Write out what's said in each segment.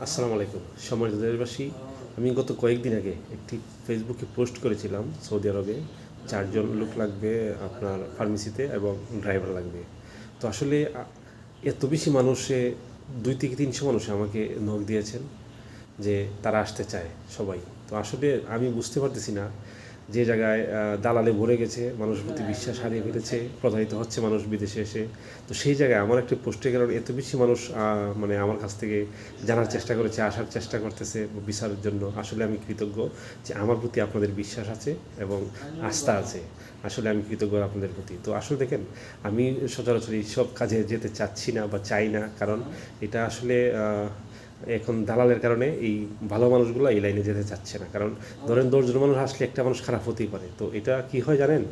আসসালামু আলাইকুম সম্মানিত দেশবাসী। আমি গত কয়েকদিন আগে একটি ফেসবুকে পোস্ট করেছিলাম সৌদি আরবে 4 জন লোক লাগবে আপনার ফার্মেসিতে এবং ড্রাইভার লাগবে। তো আসলে এত বেশি মানুষে 2 থেকে 300 মানুষ আমাকে নক দিয়েছেন যে তারা আসতে চায় সবাই। তো আসলে আমি বুঝতে পারতেছি না, যে জায়গায় দালালে ভরে গেছে, মানুষের প্রতি বিশ্বাস হারিয়ে ফেলেছে, প্রতারিত হচ্ছে মানুষ বিদেশে এসে। তো সেই জায়গায় আমার একটা পোস্টের কারণে এত বেশি মানুষ মানে আমার কাছ থেকে জানার চেষ্টা করেছে, আসার চেষ্টা করতেছে বিচারের জন্য। আসলে আমি কৃতজ্ঞ যে আমার প্রতি আপনাদের বিশ্বাস আছে এবং আস্থা আছে। আসলে আমি কৃতজ্ঞ আপনাদের প্রতি। তো আসলে দেখেন, আমি সচরাচর এই সব কাজে যেতে চাচ্ছি না বা চাই না, কারণ এটা আসলে এখন দালালের কারণে এই ভালো মানুষগুলো এই লাইনে যেতে চাচ্ছে না। কারণ ধরেন 10 জন মানুষ আসলে একটা মানুষ খারাপ হতেই পারে। তো এটা কি হয় জানেন,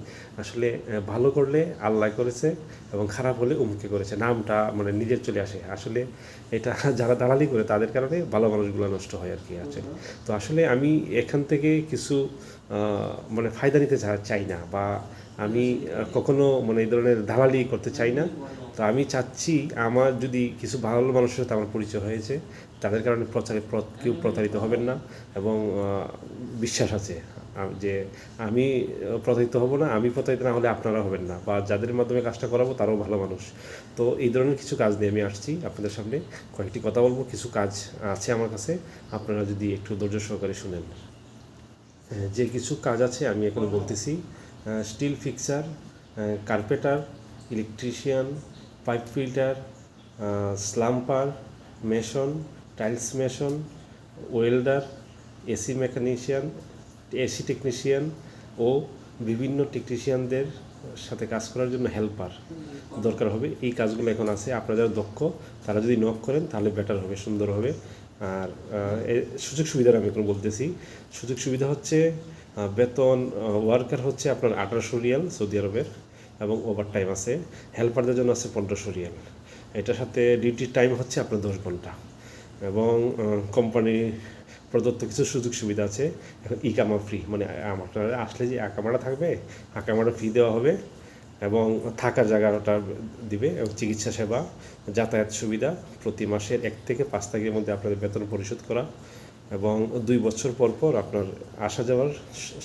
আসলে ভালো করলে আল্লাহ করেছে এবং খারাপ হলে উমকে করেছে, নামটা মানে নিজের চলে আসে। আসলে এটা যারা দালালি করে তাদের কারণে ভালো মানুষগুলো নষ্ট হয় আর কি আছে। তো আসলে আমি এখান থেকে কিছু মানে ফায়দা নিতে চাই না, বা আমি কখনো মানে এই ধরনের দালালি করতে চাই না। তো আমি চাচ্ছি, আমার যদি কিছু ভালো মানুষের সাথে আমার পরিচয় হয়েছে, তাদের কারণে কেউ প্রতারিত হবেন না। এবং বিশ্বাস আছে যে আমি প্রতারিত হব না। আমি প্রতারিত না হলে আপনারা হবেন না, বা যাদের মাধ্যমে কাজটা করাবো তারাও ভালো মানুষ। তো এই ধরনের কিছু কাজ নিয়ে আমি আসছি আপনাদের সামনে, কয়েকটি কথা বলবো। কিছু কাজ আছে আমার কাছে, আপনারা যদি একটু ধৈর্য সহকারে শুনেন। যে কিছু কাজ আছে আমি এখনো বলতেছি: steel fixer, carpenter, electrician, pipe fitter, স্লাম্পার, mason, tiles mason, welder, AC mechanician, AC technician ও বিভিন্ন টেকনিশিয়ানদের সাথে কাজ করার জন্য হেল্পার দরকার হবে। এই কাজগুলো এখন আছে। আপনারা যারা দক্ষ তারা যদি নক করেন তাহলে বেটার হবে, সুন্দর হবে। আর সুযোগ সুবিধার আমি এখন বলতেছি। সুযোগ সুবিধা হচ্ছে বেতন, ওয়ার্কার হচ্ছে আপনার 1800 রিয়াল সৌদি আরবের, এবং ওভার টাইম আছে। হেল্পারদের জন্য আছে 1500 রিয়াল। এটার সাথে ডিউটির টাইম হচ্ছে আপনার 10 ঘন্টা। এবং কোম্পানি প্রদত্ত কিছু সুযোগ সুবিধা আছে। এখন ইকামা ফ্রি, মানে আপনারা আসলে যে আকামাটা থাকবে, আকামাটা ফ্রি দেওয়া হবে, এবং থাকার জায়গাটা দিবে, এবং চিকিৎসা সেবা, যাতায়াত সুবিধা, প্রতি মাসের 1 থেকে 5 তারিখের মধ্যে আপনাদের বেতন পরিশোধ করা, এবং 2 বছর পর পর আপনার আসা যাওয়ার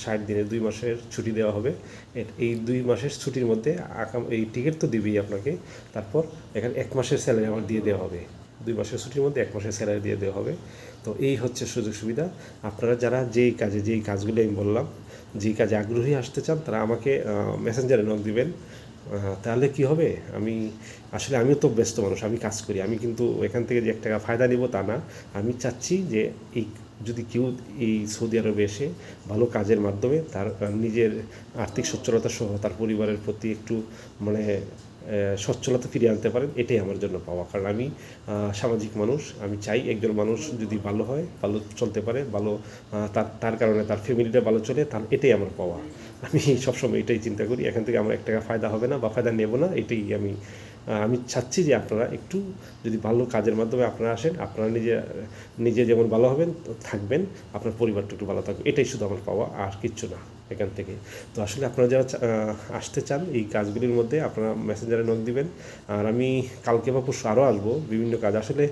60 দিনের 2 মাসের ছুটি দেওয়া হবে। এই 2 মাসের ছুটির মধ্যে এই টিকিট তো দিবেই আপনাকে, তারপর এখানে 1 মাসের স্যালারি আমার দিয়ে দেওয়া হবে। 2 মাসের ছুটির মধ্যে 1 মাসের স্যালারি দিয়ে দেওয়া হবে। তো এই হচ্ছে সুযোগ সুবিধা। আপনারা যারা যেই কাজগুলি আমি বললাম, যেই কাজে আগ্রহী আসতে চান, তারা আমাকে মেসেঞ্জারে নক দিবেন। তাহলে কি হবে, আমিও তো ব্যস্ত মানুষ, আমি কাজ করি। আমি কিন্তু এখান থেকে যে 1 টাকা ফায়দা নিব তা না। আমি চাচ্ছি যে যদি কেউ এই সৌদি আরবে এসে ভালো কাজের মাধ্যমে তার নিজের আর্থিক সচ্ছলতা সহ তার পরিবারের প্রতি একটু মানে সচ্ছলতা ফিরিয়ে আনতে পারেন, এটাই আমার জন্য পাওয়া। কারণ আমি সামাজিক মানুষ। আমি চাই একজন মানুষ যদি ভালো হয়, ভালো চলতে পারে, ভালো তার কারণে তার ফ্যামিলিটা ভালো চলে, তার এটাই আমার পাওয়া। আমি সবসময় এটাই চিন্তা করি, এখান থেকে আমার 1 টাকা ফায়দা হবে না বা ফায়দা নেব না। এটাই আমি চাচ্ছি যে আপনারা একটু যদি ভালো কাজের মাধ্যমে আপনারা আসেন, আপনারা নিজে যেমন ভালো হবেন, থাকবেন, আপনার পরিবারটা একটু ভালো থাকবে। এটাই শুধু আমার পাওয়া, আর কিচ্ছু না এখান থেকে। তো আসলে আপনারা যারা আসতে চান এই কাজগুলির মধ্যে, আপনারা মেসেঞ্জারে নক দিবেন। আর আমি কালকে বা পরশু আরও আসবো, বিভিন্ন কাজ। আসলে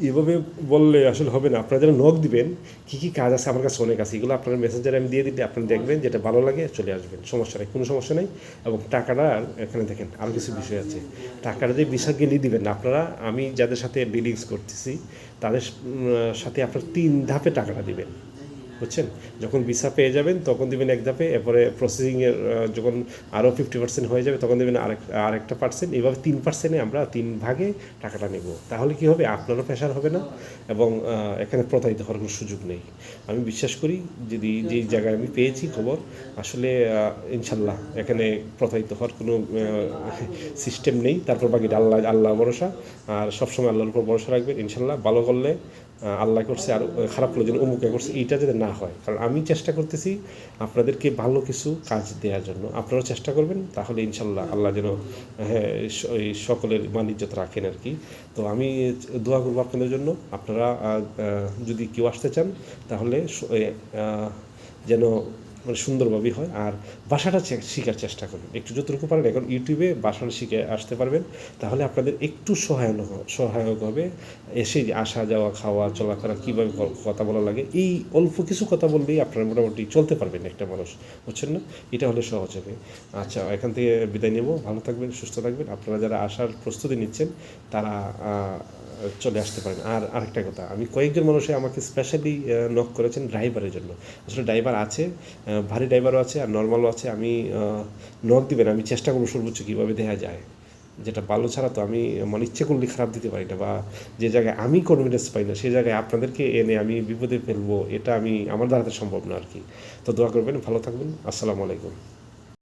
এভাবে বললে আসলে হবে না। আপনারা যারা নক দিবেন, কী কী কাজ আছে আমার কাছে অনেক আছে, এগুলো আপনারা মেসেঞ্জারে আমি দিয়ে দিলে আপনারা দেখবেন, যেটা ভালো লাগে চলে আসবেন, সমস্যা নেই, কোনো সমস্যা নেই। এবং টাকাটা এখানে দেখেন আরও কিছু বিষয় আছে। টাকাটা যে ভিসা গেলেই দিবেন না আপনারা। আমি যাদের সাথে ডিলিংস করতেছি তাদের সাথে আপনার 3 ধাপে টাকাটা দিবেন, বুঝছেন? যখন ভিসা পেয়ে যাবেন তখন দেবেন 1 ধাপে, এরপরে প্রসেসিংয়ের যখন আরও 50% হয়ে যাবে তখন দেবেন আরেকটা পার্সেন্ট। এইভাবে 3%-এ আমরা 3 ভাগে টাকাটা নেব। তাহলে কি হবে, আপনারও প্রেশার হবে না, এবং এখানে প্রতারিত হওয়ার কোনো সুযোগ নেই। আমি বিশ্বাস করি, যদি যেই জায়গায় আমি পেয়েছি খবর, আসলে ইনশাল্লাহ এখানে প্রতারিত হওয়ার কোনো সিস্টেম নেই। তারপর বাকি আল্লাহ ভরসা। আর সবসময় আল্লাহর উপর ভরসা রাখবেন। ইনশাল্লাহ ভালো করলে আল্লাহ করছে, আর খারাপ করলে যেন অমুকে করছে, এইটা যাতে না হয়। কারণ আমি চেষ্টা করতেছি আপনাদেরকে ভালো কিছু কাজ দেওয়ার জন্য, আপনারাও চেষ্টা করবেন। তাহলে ইনশাল্লাহ আল্লাহ যেন এই সকলের মানিজ্যত রাখেন আর কি। তো আমি দোয়া করবো আপনাদের জন্য। আপনারা যদি কেউ আসতে চান তাহলে যেন মানে সুন্দরভাবেই হয়। আর ভাষাটা শেখার চেষ্টা করবেন একটু, যতটুকু পারেন। এখন ইউটিউবে ভাষাটা শিখে আসতে পারবেন, তাহলে আপনাদের একটু সহায়ক হবে। এসে আসা যাওয়া, খাওয়া, চলাফেরা, কীভাবে কথা বলা লাগে, এই অল্প কিছু কথা বললেই আপনারা মোটামুটি চলতে পারবেন একটা মানুষ, বুঝছেন না? এটা হলে সহজ হবে। আচ্ছা, এখান থেকে বিদায় নেব। ভালো থাকবেন, সুস্থ থাকবেন। আপনারা যারা আসার প্রস্তুতি নিচ্ছেন তারা চলে আসতে পারেন। আর আরেকটা কথা, আমি কয়েকজন মানুষে আমাকে স্পেশালি নক করেছেন ড্রাইভারের জন্য। আসলে ড্রাইভার আছে, ভারী ড্রাইভারও আছে আর নর্মালও আছে। আমি নক দিবেন, আমি চেষ্টা করবো সর্বোচ্চ কীভাবে দেওয়া যায়, যেটা ভালো ছাড়া তো আমি মানে ইচ্ছে করলে খারাপ দিতে পারি না, বা যে জায়গায় আমি কনফিডেন্স পাই না সেই জায়গায় আপনাদেরকে এনে আমি বিপদে ফেলবো, এটা আমার দ্বারা সম্ভব না আর কি। তো দোয়া করবেন, ভালো থাকবেন। আসসালামু আলাইকুম।